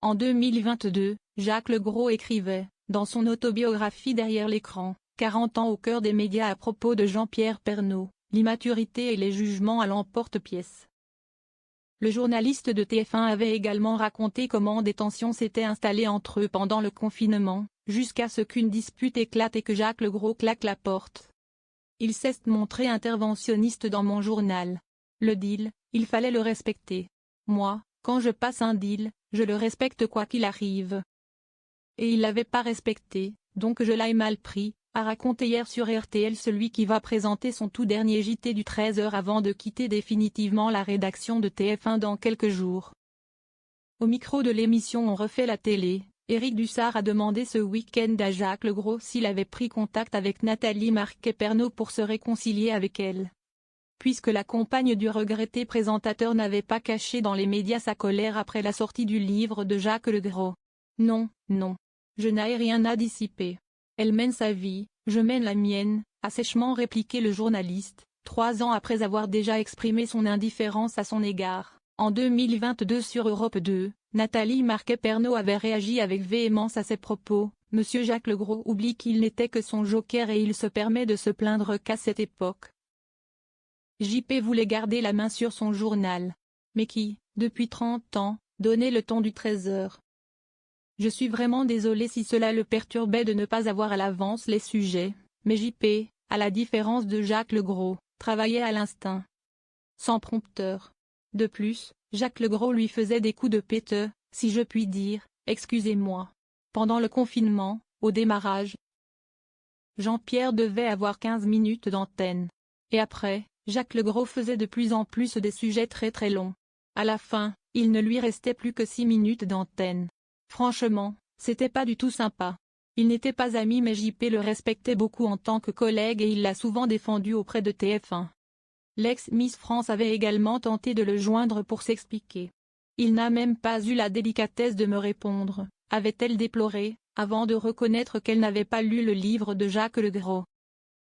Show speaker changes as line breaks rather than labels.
En 2022, Jacques Legros écrivait, dans son autobiographie Derrière l'écran, 40 ans au cœur des médias à propos de Jean-Pierre Pernaut, l'immaturité et les jugements à l'emporte-pièce. Le journaliste de TF1 avait également raconté comment des tensions s'étaient installées entre eux pendant le confinement, jusqu'à ce qu'une dispute éclate et que Jacques Legros claque la porte. Il s'est montré interventionniste dans mon journal. Le deal, il fallait le respecter. Moi, quand je passe un deal, je le respecte quoi qu'il arrive. Et il l'avait pas respecté, donc je l'ai mal pris, a raconté hier sur RTL celui qui va présenter son tout dernier JT du 13h avant de quitter définitivement la rédaction de TF1 dans quelques jours. Au micro de l'émission On refait la télé, Éric Dussart a demandé ce week-end à Jacques Legros s'il avait pris contact avec Nathalie Marquet-Pernaut pour se réconcilier avec elle. Puisque la compagne du regretté présentateur n'avait pas caché dans les médias sa colère après la sortie du livre de Jacques Legros. Non, non. Je n'ai rien à dissiper. Elle mène sa vie, je mène la mienne, a sèchement répliqué le journaliste, 3 ans après avoir déjà exprimé son indifférence à son égard. En 2022 sur Europe 2, Nathalie Marquet-Pernaut avait réagi avec véhémence à ses propos. Monsieur Jacques Legros oublie qu'il n'était que son joker et il se permet de se plaindre qu'à cette époque. JP voulait garder la main sur son journal. Mais qui, depuis 30 ans, donnait le ton du 13h. Je suis vraiment désolé si cela le perturbait de ne pas avoir à l'avance les sujets, mais JP, à la différence de Jacques Legros, travaillait à l'instinct. Sans prompteur. De plus, Jacques Legros lui faisait des coups de péteux, si je puis dire, excusez-moi. Pendant le confinement, au démarrage, Jean-Pierre devait avoir 15 minutes d'antenne. Et après, Jacques Legros faisait de plus en plus des sujets très très longs. À la fin, il ne lui restait plus que 6 minutes d'antenne. Franchement, c'était pas du tout sympa. Ils n'étaient pas amis mais JP le respectait beaucoup en tant que collègue et il l'a souvent défendu auprès de TF1. L'ex-Miss France avait également tenté de le joindre pour s'expliquer. Il n'a même pas eu la délicatesse de me répondre, avait-elle déploré, avant de reconnaître qu'elle n'avait pas lu le livre de Jacques Legros.